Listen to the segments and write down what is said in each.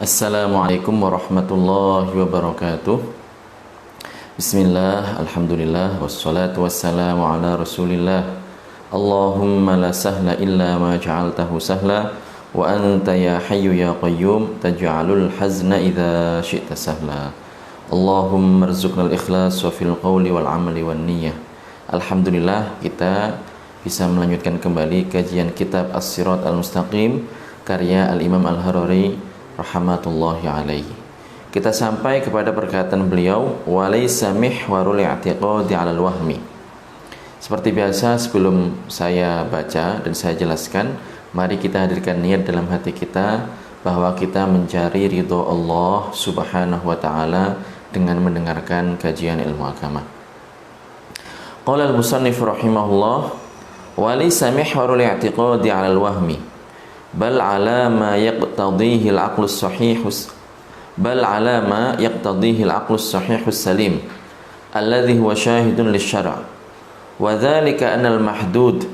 Assalamualaikum warahmatullahi wabarakatuh. Bismillah, alhamdulillah, wassalatu wassalamu ala rasulillah. Allahumma la sahla illa ma ja'altahu sahla, wa anta ya hayyu ya qayyum taj'alul hazna idha syi'ta sahla. Allahumma rzuqna al-ikhlas wa fil qawli wal amali wan niyyah. Alhamdulillah, kita bisa melanjutkan kembali kajian kitab As-Sirat Al-Mustaqim karya Al-Imam Al-Harari rahmatullahi alaihi. Kita sampai kepada perkataan beliau, walaysa mihwarul i'tiqadi 'alal wahmi. Seperti biasa, sebelum saya baca dan saya jelaskan, mari kita hadirkan niat dalam hati kita bahwa kita mencari ridho Allah subhanahu wa ta'ala dengan mendengarkan kajian ilmu agama. Qala al-musannif rahimahullah, walaysa mihwarul i'tiqadi 'alal wahmi bal ala ma yaqtadihi al-aqlu as-sahih salim alladhi huwa shahidun lisyara' wa dhalika anna al-mahdud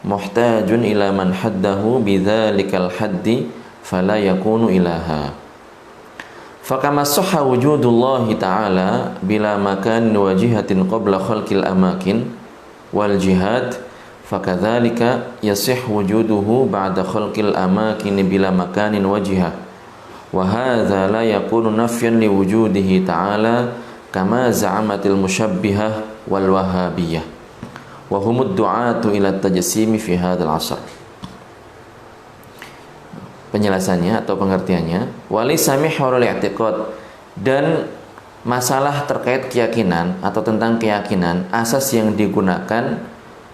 muhtajun ila man haddahu bidzalika al-haddi fala yakunu ilaha. Fakama sahha wujudullahi ta'ala bila makan wajihatin qabla khalqil amakin wal jihad, fakadzalika yasih wujuduhu ba'da khalqil amakin bila makanin wajihah, wa hadza la yakunu nafyan li wujudihi ta'ala kama za'amatil musyabbihah wal wahabiyah wa humud du'atu ila tajsimi fi hadzal 'asr. Penjelasannya atau pengertiannya, walaysa mihwarul i'tiqad, dan masalah terkait keyakinan atau tentang keyakinan, asas yang digunakan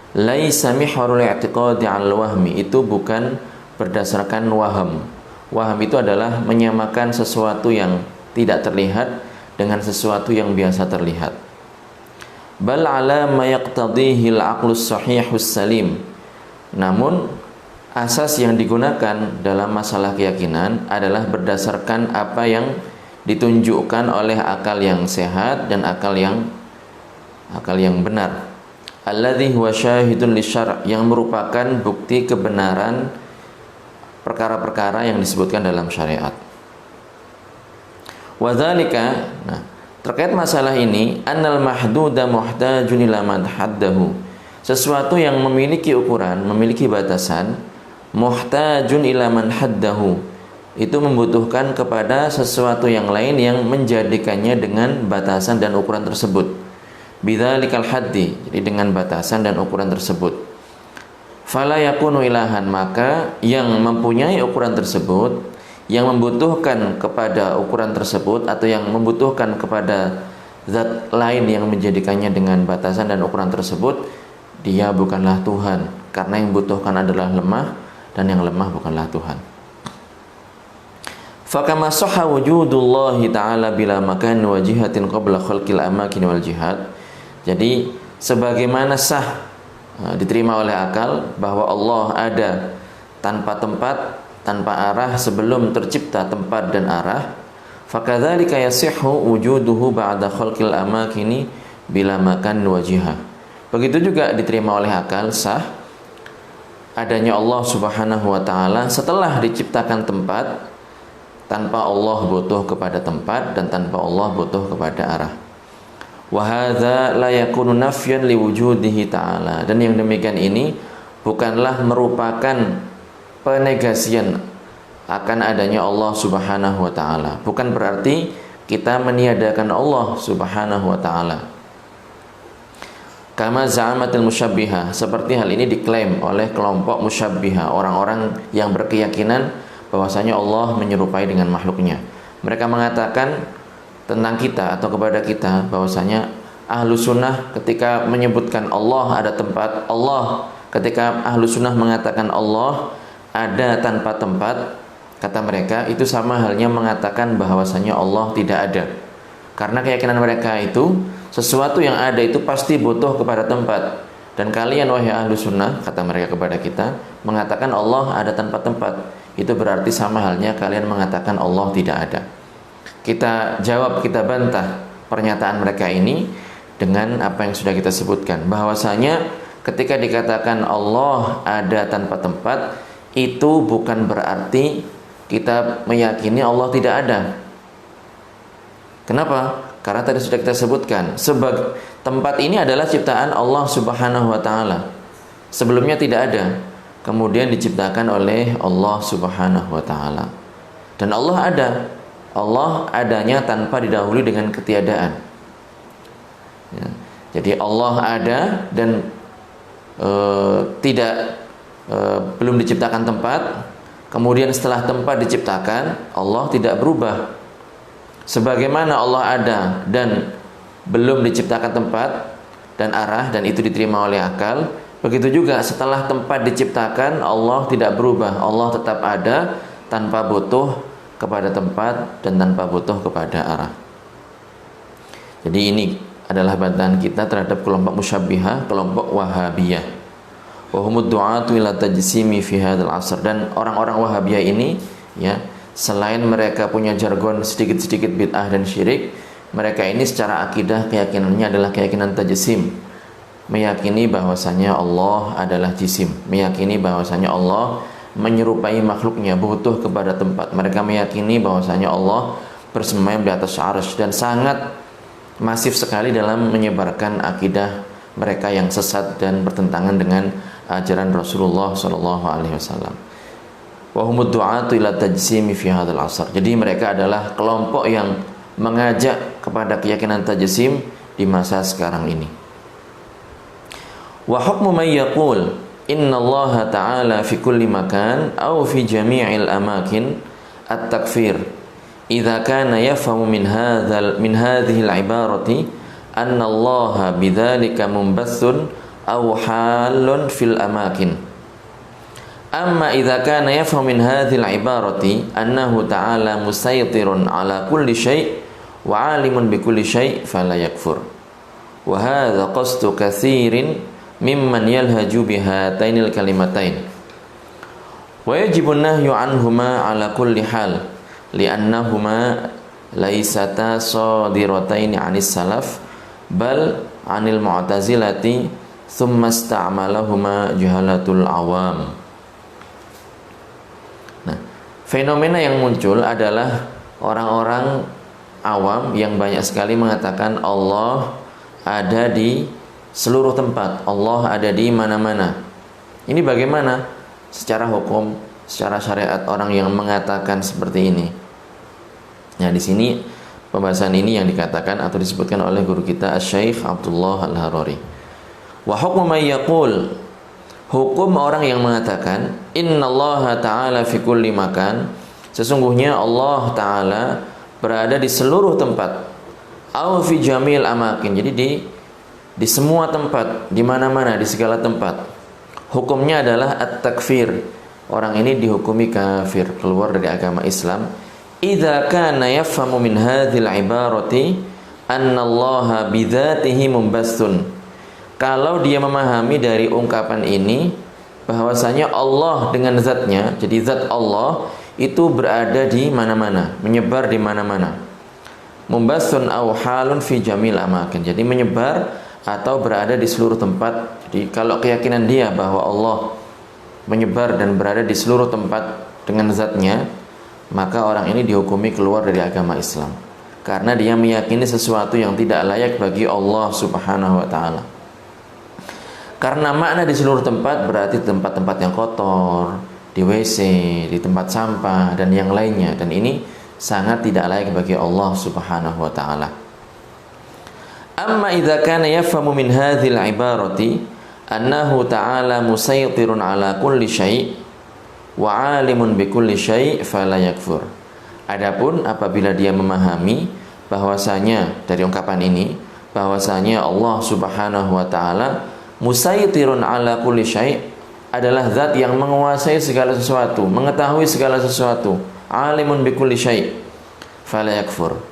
laisa mihwarul i'tiqadi 'alal wahmi, itu bukan berdasarkan waham. Waham itu adalah menyamakan sesuatu yang tidak terlihat dengan sesuatu yang biasa terlihat. Bal 'ala ma yaqtadihi al-aqlus sahihus salim. Namun asas yang digunakan dalam masalah keyakinan adalah berdasarkan apa yang ditunjukkan oleh akal yang sehat dan akal yang benar. Alladhi huwa syahidun lisyara', yang merupakan bukti kebenaran perkara-perkara yang disebutkan dalam syariat. Wa dzalika, terkait masalah ini, annal mahduda muhtajun ila man haddahu, sesuatu yang memiliki ukuran, memiliki batasan, muhtajun ila man haddahu, itu membutuhkan kepada sesuatu yang lain yang menjadikannya dengan batasan dan ukuran tersebut. Bidzalikal haddi, jadi dengan batasan dan ukuran tersebut. Fala yakunu ilahan, maka yang mempunyai ukuran tersebut, yang membutuhkan kepada ukuran tersebut atau yang membutuhkan kepada zat lain yang menjadikannya dengan batasan dan ukuran tersebut, dia bukanlah Tuhan, karena yang membutuhkan adalah lemah dan yang lemah bukanlah Tuhan. Fakama sahha wujudullahi ta'ala bila makan wajihatin qabla khalqil amakin wal jihad. Jadi sebagaimana sah diterima oleh akal bahwa Allah ada tanpa tempat, tanpa arah sebelum tercipta tempat dan arah, fakadzalika yasihhu wujuduhu ba'da khalqil amakini bila makan wajihah. Begitu juga diterima oleh akal sah adanya Allah Subhanahu wa taala setelah diciptakan tempat, tanpa Allah butuh kepada tempat dan tanpa Allah butuh kepada arah. Wa hadza la yakunu nafyan li wujudihi ta'ala, dan yang demikian ini bukanlah merupakan penegasian akan adanya Allah Subhanahu wa taala. Bukan berarti kita meniadakan Allah Subhanahu wa taala. Kama za'amatil musyabbihah, seperti hal ini diklaim oleh kelompok musyabbihah, orang-orang yang berkeyakinan bahwasanya Allah menyerupai dengan makhluknya. Mereka mengatakan tentang kita atau kepada kita bahwasanya ahlu sunnah ketika menyebutkan Allah ada tempat, Allah ketika ahlu sunnah mengatakan Allah ada tanpa tempat, kata mereka itu sama halnya mengatakan bahwasanya Allah tidak ada. Karena keyakinan mereka itu sesuatu yang ada itu pasti butuh kepada tempat, dan kalian wahai ahlu sunnah, kata mereka kepada kita, mengatakan Allah ada tanpa tempat, itu berarti sama halnya kalian mengatakan Allah tidak ada. Kita jawab, kita bantah pernyataan mereka ini dengan apa yang sudah kita sebutkan, bahwasanya ketika dikatakan Allah ada tanpa tempat, itu bukan berarti kita meyakini Allah tidak ada. Kenapa? Karena tadi sudah kita sebutkan, sebagai tempat ini adalah ciptaan Allah Subhanahu wa taala. Sebelumnya tidak ada, kemudian diciptakan oleh Allah Subhanahu wa taala. Dan Allah ada. Allah adanya tanpa didahului dengan ketiadaan. Ya. Jadi Allah ada dan belum diciptakan tempat. Kemudian setelah tempat diciptakan, Allah tidak berubah. Sebagaimana Allah ada dan belum diciptakan tempat dan arah, dan itu diterima oleh akal, begitu juga setelah tempat diciptakan, Allah tidak berubah. Allah tetap ada tanpa butuh kepada tempat dan tanpa butuh kepada arah. Jadi ini adalah bantahan kita terhadap kelompok musyabbihah, kelompok wahabiyah. Wa humud du'atu ila tajsimi fi hadzal 'asr. Dan orang-orang wahabiyah ini, ya, selain mereka punya jargon sedikit-sedikit bid'ah dan syirik, mereka ini secara akidah keyakinannya adalah keyakinan tajsim. Meyakini bahwasanya Allah adalah jisim, meyakini bahwasanya Allah menyerupai makhluknya, butuh kepada tempat. Mereka meyakini bahwasanya Allah bersemayam di atas arsy, dan sangat masif sekali dalam menyebarkan akidah mereka yang sesat dan bertentangan dengan ajaran Rasulullah SAW. Wa humud du'atu ila tajsimi fi hadzal 'asr. Jadi mereka adalah kelompok yang mengajak kepada keyakinan tajsim di masa sekarang ini. Wa hukmu man yaqul inna Allah ta'ala fi kulli makan aw fi jami'il amakin at-takfir idza kana yafhamu min hadhihi al-ibarati anna Allah bidzalika mumbaththun aw halun fil amakin. Amma idza kana yafhamu min hadhil ibarati annahu ta'ala musaytirun ala kulli syai' wa 'alimun bi kulli syai' fala yakfur. Wa hadha qasdu katsirin mimman yalhaju bihatainil kalimatain. Wa yajibu an-nahyu 'anhuma 'ala kulli hal li'annahuma laysata sadirataini 'anis salaf bal 'anil mu'tazilati thumma ista'malahuma jahalatul awam. Fenomena yang muncul adalah orang-orang awam yang banyak sekali mengatakan Allah ada di seluruh tempat, Allah ada di mana-mana. Ini bagaimana? Secara hukum, secara syariat orang yang mengatakan seperti ini. Nah, di sini pembahasan ini yang dikatakan atau disebutkan oleh guru kita Asy-Syaikh Abdullah Al-Harari. Wa hukmu may yaqul, hukum orang yang mengatakan innallaha ta'ala fi kulli makan, sesungguhnya Allah Ta'ala berada di seluruh tempat, au fi jamil amakin, jadi di semua tempat, di mana-mana, di segala tempat. Hukumnya adalah at-takfir. Orang ini dihukumi kafir, keluar dari agama Islam. Idza kana yafhamu min hadzal ibarati annallaha bidzatihi mumbaththun. Kalau dia memahami dari ungkapan ini bahwasanya Allah dengan zatnya, jadi zat Allah itu berada di mana-mana, menyebar di mana-mana. Mumbaththun aw halun fi jamil amakin, jadi menyebar atau berada di seluruh tempat. Jadi kalau keyakinan dia bahwa Allah menyebar dan berada di seluruh tempat dengan zatnya, maka orang ini dihukumi keluar dari agama Islam karena dia meyakini sesuatu yang tidak layak bagi Allah Subhanahu wa taala. Karena makna di seluruh tempat berarti tempat-tempat yang kotor, di WC, di tempat sampah dan yang lainnya, dan ini sangat tidak layak bagi Allah Subhanahu wa taala. Amma idza kana yafhamu min hadhil ibarati annahu ta'ala musaytirun ala kulli syai' wa 'alimun bi kulli syai' fala yakfur. Adapun apabila dia memahami bahwasanya dari ungkapan ini bahwasanya Allah Subhanahu wa taala musaytirun ala kulli syai' adalah zat yang menguasai segala sesuatu, mengetahui segala sesuatu, 'alimun bi kulli syai' fala yakfur,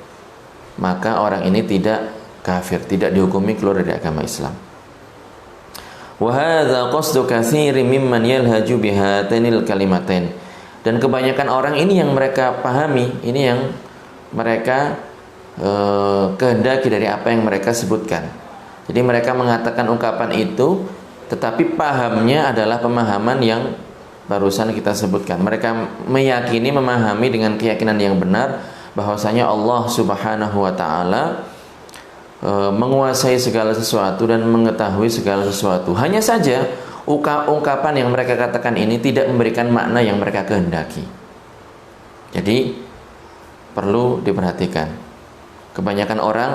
maka orang ini tidak kafir, tidak dihukumi keluar dari agama Islam. Wa hadza qasdu katsirin mimman yalhaju bihatanil kalimatain. Dan kebanyakan orang ini yang mereka pahami, ini yang mereka kehendaki dari apa yang mereka sebutkan. Jadi mereka mengatakan ungkapan itu, tetapi pahamnya adalah pemahaman yang barusan kita sebutkan. Mereka meyakini, memahami dengan keyakinan yang benar bahwasanya Allah Subhanahu wa taala menguasai segala sesuatu dan mengetahui segala sesuatu. Hanya saja ungkapan yang mereka katakan ini tidak memberikan makna yang mereka kehendaki. Jadi perlu diperhatikan. Kebanyakan orang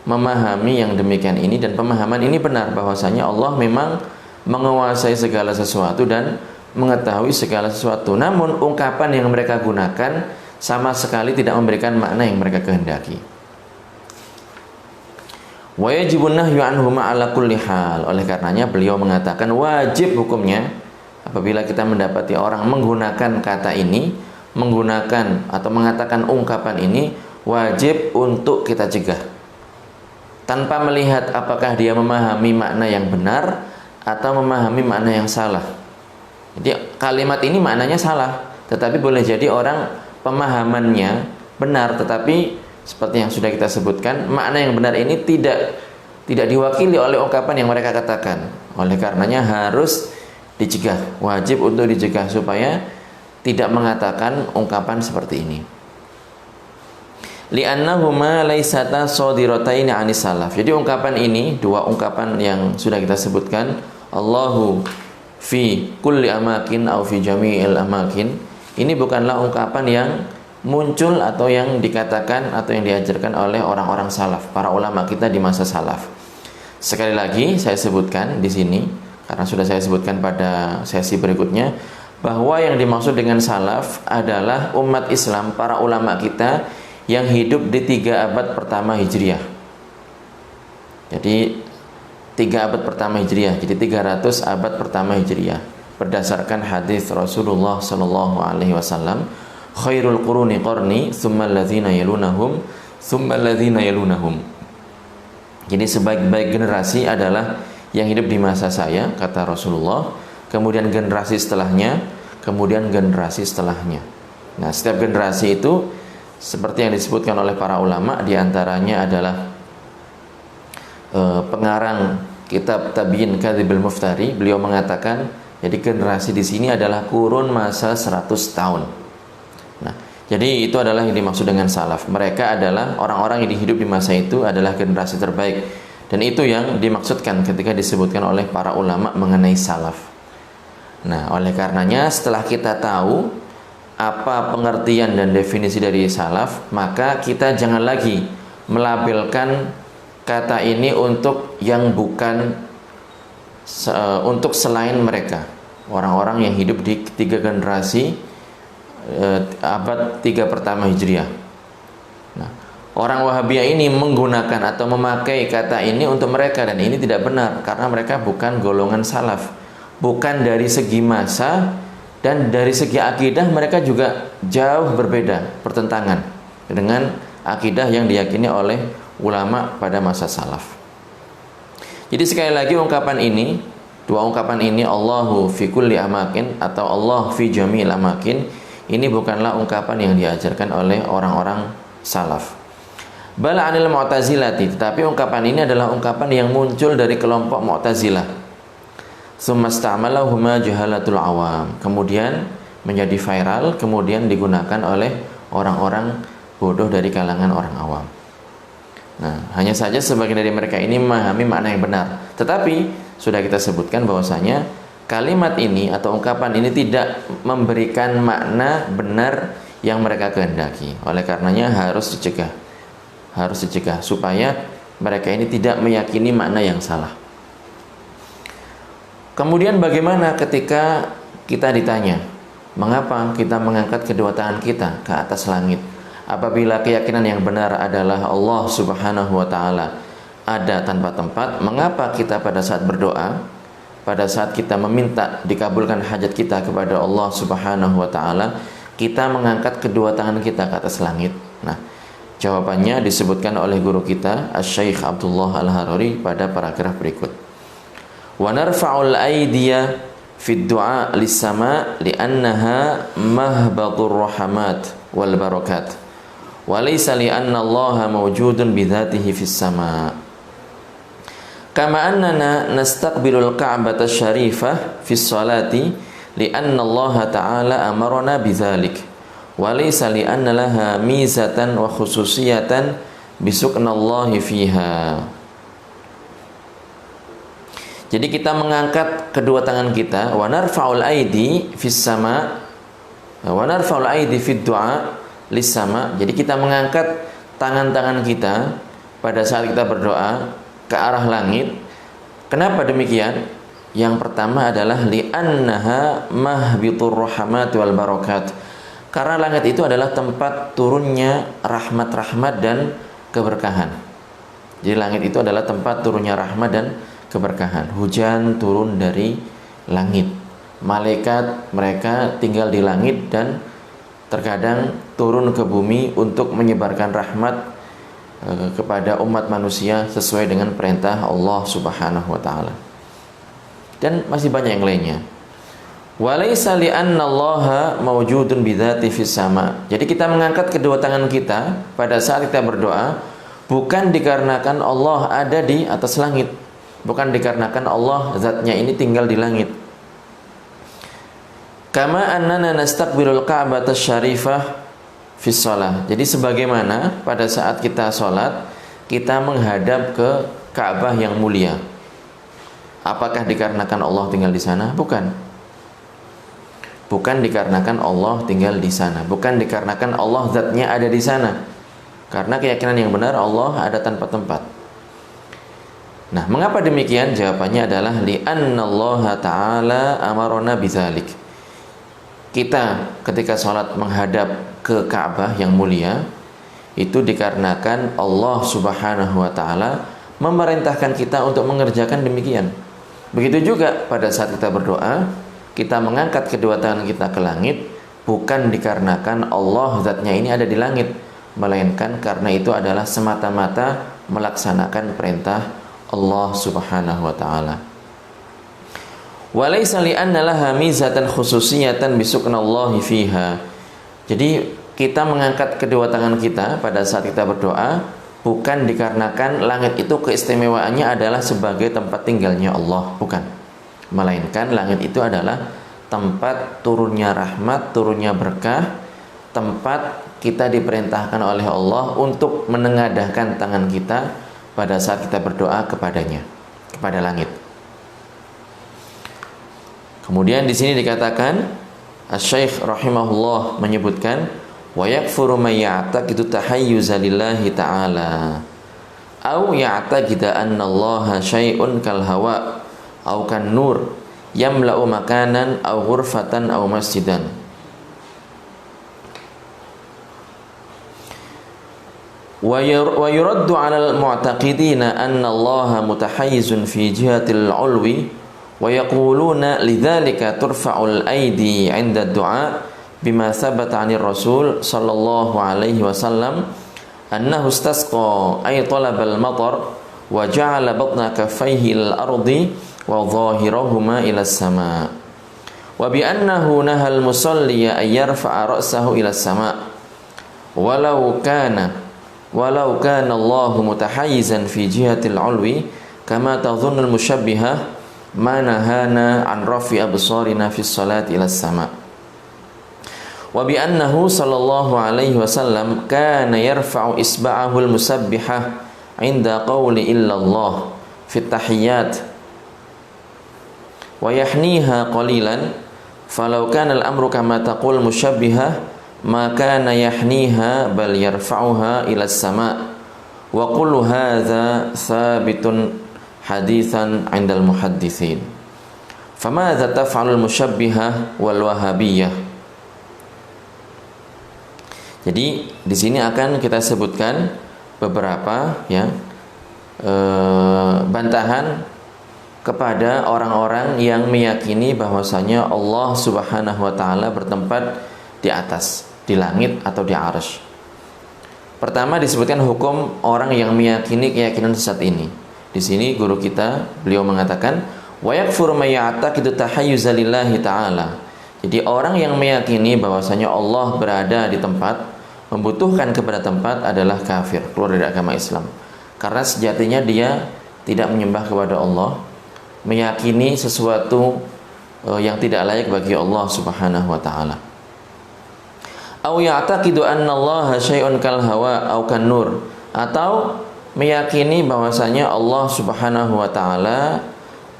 memahami yang demikian ini, dan pemahaman ini benar bahwasanya Allah memang menguasai segala sesuatu dan mengetahui segala sesuatu. Namun ungkapan yang mereka gunakan sama sekali tidak memberikan makna yang mereka kehendaki. Wa yajibun nahyu anhu ma'ala kulli hal. Oleh karenanya beliau mengatakan wajib hukumnya apabila kita mendapati orang menggunakan kata ini, menggunakan atau mengatakan ungkapan ini, wajib untuk kita cegah tanpa melihat apakah dia memahami makna yang benar atau memahami makna yang salah. Jadi kalimat ini maknanya salah, tetapi boleh jadi orang pemahamannya benar, tetapi seperti yang sudah kita sebutkan, makna yang benar ini tidak diwakili oleh ungkapan yang mereka katakan. Oleh karenanya harus dicegah, wajib untuk dicegah supaya tidak mengatakan ungkapan seperti ini. Li'annahuma laysata shadirataini 'anis salaf. Jadi ungkapan ini, dua ungkapan yang sudah kita sebutkan, Allahu fi kulli amakin au fi jami'il amakin, ini bukanlah ungkapan yang muncul atau yang dikatakan atau yang diajarkan oleh orang-orang salaf, para ulama kita di masa salaf. Sekali lagi saya sebutkan di sini karena sudah saya sebutkan pada sesi berikutnya bahwa yang dimaksud dengan salaf adalah umat Islam, para ulama kita yang hidup di 3 abad pertama Hijriah. Jadi 3 abad pertama Hijriah, jadi 300 abad pertama Hijriah, berdasarkan hadis Rasulullah sallallahu alaihi wasallam, khairul quruni qarni tsumma alladzina yalunahum tsumma alladzina yalunahum. Jadi sebaik-baik generasi adalah yang hidup di masa saya, kata Rasulullah, kemudian generasi setelahnya, kemudian generasi setelahnya. Nah, setiap generasi itu seperti yang disebutkan oleh para ulama, diantaranya adalah pengarang kitab Tabiin Kadzibil Muftari. Beliau mengatakan, jadi generasi di sini adalah kurun masa 100 tahun. Nah, jadi itu adalah yang dimaksud dengan salaf. Mereka adalah orang-orang yang hidup di masa itu adalah generasi terbaik. Dan itu yang dimaksudkan ketika disebutkan oleh para ulama mengenai salaf. Nah, oleh karenanya setelah kita tahu apa pengertian dan definisi dari salaf, maka kita jangan lagi melabelkan kata ini untuk yang bukan, untuk selain mereka, orang-orang yang hidup di 3 generasi abad 3 pertama Hijriah. Nah, orang Wahabiyah ini menggunakan atau memakai kata ini untuk mereka, dan ini tidak benar karena mereka bukan golongan salaf, bukan dari segi masa, dan dari segi akidah mereka juga jauh berbeda, bertentangan dengan akidah yang diyakini oleh ulama pada masa salaf. Jadi sekali lagi ungkapan ini, dua ungkapan ini, Allahu fi kulli amakin atau Allah fi jami'il amakin, ini bukanlah ungkapan yang diajarkan oleh orang-orang salaf. Bala anil mu'tazilati, tetapi ungkapan ini adalah ungkapan yang muncul dari kelompok Mu'tazilah. Tsummastama'alahuma jahalatul awam, kemudian menjadi viral, kemudian digunakan oleh orang-orang bodoh dari kalangan orang awam. Nah, hanya saja sebagian dari mereka ini memahami makna yang benar, tetapi sudah kita sebutkan bahwasanya kalimat ini atau ungkapan ini tidak memberikan makna benar yang mereka kehendaki. Oleh karenanya harus dicegah supaya mereka ini tidak meyakini makna yang salah. Kemudian bagaimana ketika kita ditanya, mengapa kita mengangkat kedua tangan kita ke atas langit? Apabila keyakinan yang benar adalah Allah Subhanahu wa taala ada tanpa tempat, mengapa kita pada saat berdoa, pada saat kita meminta dikabulkan hajat kita kepada Allah Subhanahu wa taala, kita mengangkat kedua tangan kita ke atas langit? Nah, jawabannya disebutkan oleh guru kita Asy-Syaikh Abdullah Al-Harari pada paragraf berikut. Wa narfa'ul aydiya fid du'a lis-sama' li'annaha mahbatur rahamat wal barakat wa laysa li'anna Allah mawjudun bidzatihi fis sama'. Kama annana nastaqbilul ka'bata syarifah fis salati li'anna Allah ta'ala amarna bidzalik wa laysa li'anna laha mizatan wa khususiyatan bisuknallahi fiha. Jadi kita mengangkat kedua tangan kita, wa narfa'ul aidi fis sama, wa narfa'ul aidi fid du'a lis sama. Jadi kita mengangkat tangan-tangan kita pada saat kita berdoa ke arah langit. Kenapa demikian? Yang pertama adalah li'annaha mahbitur rahmat wal barakat. Karena langit itu adalah tempat turunnya rahmat-rahmat dan keberkahan. Jadi langit itu adalah tempat turunnya rahmat dan keberkahan. Hujan turun dari langit. Malaikat mereka tinggal di langit dan terkadang turun ke bumi untuk menyebarkan rahmat kepada umat manusia sesuai dengan perintah Allah Subhanahu wa taala. Dan masih banyak yang lainnya. Walaysa li'anna Allaha mawjudun bidzati fis sama. Jadi kita mengangkat kedua tangan kita pada saat kita berdoa bukan dikarenakan Allah ada di atas langit. Bukan dikarenakan Allah zatnya ini tinggal di langit. Kama annana nastaqbilul Ka'bah asy-syarifah fi shalah. Jadi sebagaimana pada saat kita salat kita menghadap ke Ka'bah yang mulia. Apakah dikarenakan Allah tinggal di sana? Bukan. Bukan dikarenakan Allah tinggal di sana. Bukan dikarenakan Allah zatnya ada di sana. Karena keyakinan yang benar Allah ada tanpa tempat. Nah, mengapa demikian? Jawabannya adalah li'anna Allah ta'ala amarona bidzalik. Kita ketika sholat menghadap ke Ka'bah yang mulia itu dikarenakan Allah Subhanahu wa taala memerintahkan kita untuk mengerjakan demikian. Begitu juga pada saat kita berdoa, kita mengangkat kedua tangan kita ke langit bukan dikarenakan Allah zatnya ini ada di langit, melainkan karena itu adalah semata-mata melaksanakan perintah Allah Subhanahu wa taala. Wa laysa li'anna laha mizatan khususiyatan bisuknallahi fiha. Jadi kita mengangkat kedua tangan kita pada saat kita berdoa bukan dikarenakan langit itu keistimewaannya adalah sebagai tempat tinggalnya Allah, bukan. Melainkan langit itu adalah tempat turunnya rahmat, turunnya berkah, tempat kita diperintahkan oleh Allah untuk menengadahkan tangan kita pada saat kita berdoa kepadanya, kepada langit. Kemudian di sini dikatakan Asy-Syaikh rahimahullah menyebutkan wa yakfuru may ya'taqidu tahayyuza lillahi ta'ala au ya'taqida anna Allah syai'un kal hawa au kan nur yamla'u makanan au ghurfatan au masjidan. Wa yuraddu 'alal mu'taqidina anna Allah mutahayyizun fi jihatil 'ulwi wa yaquluna lidzalika turfa'ul aidi 'inda ad-du'a bima thabata 'anir Rasul sallallahu alaihi wasallam annahu istasqa ay talabal matar wa ja'ala batna kaffayhi al-ardi wa dhahirahuma ila as-sama' wa bi annahu nahal musalli ay yarfa'a ra'sahu ila as-sama' walau kana Allah mutahayyizan fi jihatil 'ulwi kama tadhunnul musyabbihah ma nahana an rafi absarina fi sholati ila as-sama' wa bi annahu sallallahu alaihi wasallam kana yarfa'u isba'ahu al-musabbihah 'inda qawli illa Allah fi at-tahiyyat wa yahniha qalilan falau kana al-amru kama taqul musyabbihah maka yahniha bal yarfa'uha ila as-sama' wa kullu hadza thabitun haditsan 'indal muhadditsin famadza taf'alul musyabbihah wal wahabiyyah. Jadi di sini akan kita sebutkan beberapa bantahan kepada orang-orang yang meyakini bahwasanya Allah Subhanahu wa taala bertempat di atas, di langit atau di arsy. Pertama disebutkan hukum orang yang meyakini keyakinan sesat ini. Di sini guru kita beliau mengatakan wa yakfuru may ya'taqidu tahayyuza lillahi ta'ala. Jadi orang yang meyakini bahwasanya Allah berada di tempat, membutuhkan kepada tempat adalah kafir, keluar dari agama Islam. Karena sejatinya dia tidak menyembah kepada Allah, meyakini sesuatu yang tidak layak bagi Allah Subhanahu wa taala. Au ya'taqidu anna Allah syai'un kal hawa au kan nur, atau meyakini bahwasanya Allah Subhanahu wa taala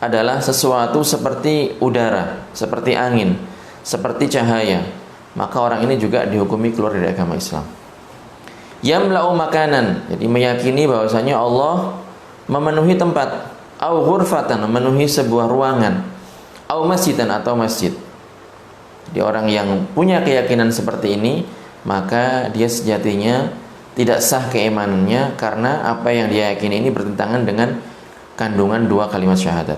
adalah sesuatu seperti udara, seperti angin, seperti cahaya, maka orang ini juga dihukumi keluar dari agama Islam. Yamla'u makanan, jadi meyakini bahwasanya Allah memenuhi tempat, au ghurfatan, memenuhi sebuah ruangan, au masjidan, atau masjid. Jadi orang yang punya keyakinan seperti ini, maka dia sejatinya tidak sah keimanannya, karena apa yang dia yakini ini bertentangan dengan kandungan dua kalimat syahadat.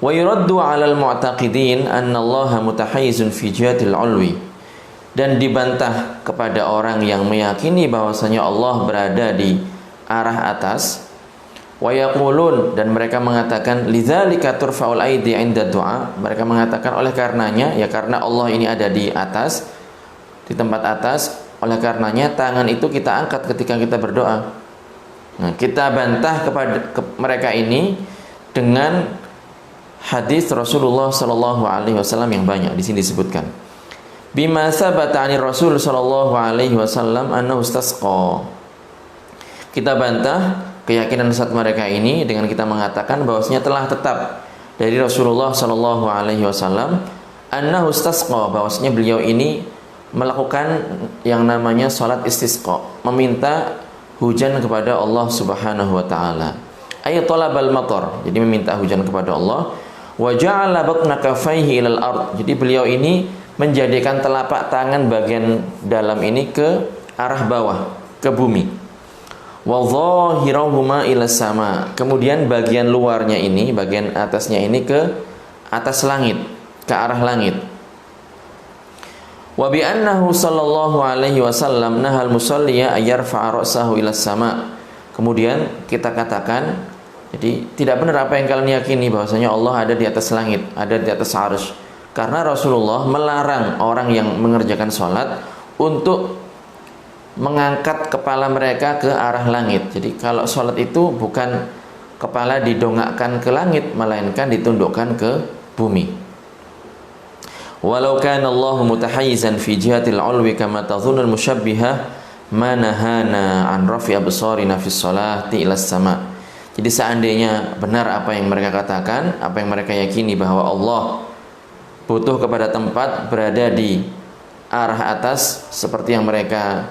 Wa yuraddu 'alal mu'taqidin anna Allah mutahayyizun fi jihatil 'ulwi, dan dibantah kepada orang yang meyakini bahwasanya Allah berada di arah atas. Wa yaqulun, dan mereka mengatakan lidzalika turfa'ul aidi 'inda du'a, mereka mengatakan oleh karenanya, ya karena Allah ini ada di atas, di tempat atas, oleh karenanya tangan itu kita angkat ketika kita berdoa. Nah, kita bantah kepada mereka ini dengan hadis Rasulullah sallallahu alaihi wasallam yang banyak di sini disebutkan. Bima sabata 'anir Rasul sallallahu alaihi wasallam annahu istasqa. Kita bantah keyakinan sesat mereka ini dengan kita mengatakan bahwasanya telah tetap dari Rasulullah sallallahu alaihi wasallam annahu istasqa, bahwasanya beliau ini melakukan yang namanya salat istisqa, meminta hujan kepada Allah Subhanahu wa taala. Ay talabal matar, jadi meminta hujan kepada Allah. Wa ja'ala batna kaffaihi ilal ard, jadi beliau ini menjadikan telapak tangan bagian dalam ini ke arah bawah, ke bumi. Wa dhahirahuma ilas sama, kemudian bagian luarnya ini, bagian atasnya ini ke atas langit, ke arah langit. Wa bi annahu sallallahu alaihi wasallam nahal musalliya ayarfa'a ra'sahu ilas sama. Kemudian kita katakan, jadi tidak benar apa yang kalian yakini bahwasanya Allah ada di atas langit, ada di atas arsy. Karena Rasulullah melarang orang yang mengerjakan sholat untuk mengangkat kepala mereka ke arah langit. Jadi kalau sholat itu bukan kepala didongakkan ke langit, melainkan ditundukkan ke bumi. Walau kana Allahu mutahayyizan fi jihatil 'ulwi kama tadhunnul musyabbihah ma nahana an rafi absarina fi sholati ila sama. Jadi seandainya benar apa yang mereka katakan, apa yang mereka yakini bahwa Allah butuh kepada tempat, berada di arah atas seperti yang mereka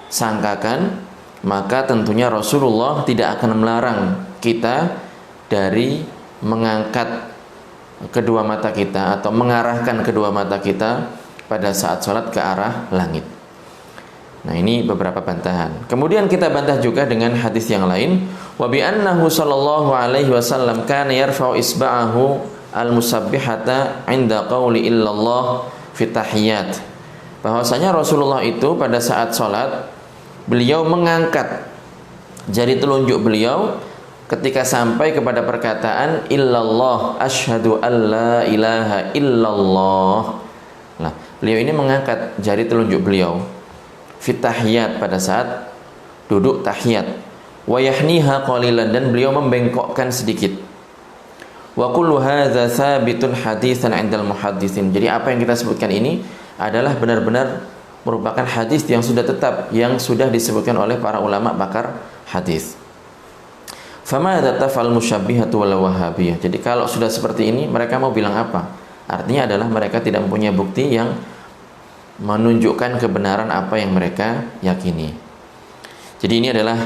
sangkakan, maka tentunya Rasulullah tidak akan melarang kita dari mengangkat kedua mata kita atau mengarahkan kedua mata kita pada saat sholat ke arah langit. Nah, ini beberapa bantahan. Kemudian kita bantah juga dengan hadis yang lain, wa bi annahu sallallahu alaihi wasallam kana yarfa'u isba'ahu al-musabbihata 'inda qauli illallah fi tahiyyat. Bahwasanya Rasulullah itu pada saat sholat beliau mengangkat jari telunjuk beliau ketika sampai kepada perkataan illallah asyhadu alla ilaha illallah. Nah, beliau ini mengangkat jari telunjuk beliau fit tahiyat pada saat duduk tahiyat. Wa yahniha qalilan, dan beliau membengkokkan sedikit. Wa kullu hadza tsabitun haditsan 'indal muhadditsin. Jadi apa yang kita sebutkan ini adalah benar-benar merupakan hadis yang sudah tetap, yang sudah disebutkan oleh para ulama pakar hadis. Fama tafal musyabbihatu wal wahabiyah. Jadi kalau sudah seperti ini, mereka mau bilang apa? Artinya adalah mereka tidak mempunyai bukti yang menunjukkan kebenaran apa yang mereka yakini. Jadi ini adalah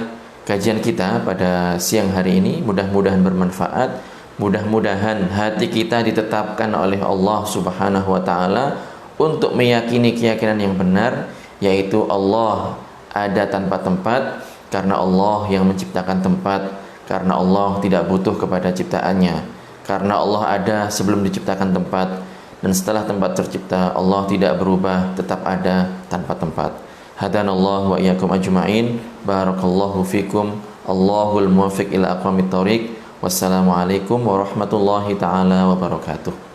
kajian kita pada siang hari ini. Mudah-mudahan bermanfaat. Mudah-mudahan hati kita ditetapkan oleh Allah Subhanahu wa taala untuk meyakini keyakinan yang benar, yaitu Allah ada tanpa tempat, karena Allah yang menciptakan tempat, karena Allah tidak butuh kepada ciptaannya, karena Allah ada sebelum diciptakan tempat, dan setelah tempat tercipta Allah tidak berubah, tetap ada tanpa tempat. Hadanallahu wa iyyakum ajma'in. Barakallahu fikum. Allahul muwaffiq ila aqwamit thoriq. Wassalamualaikum warahmatullahi taala wabarakatuh.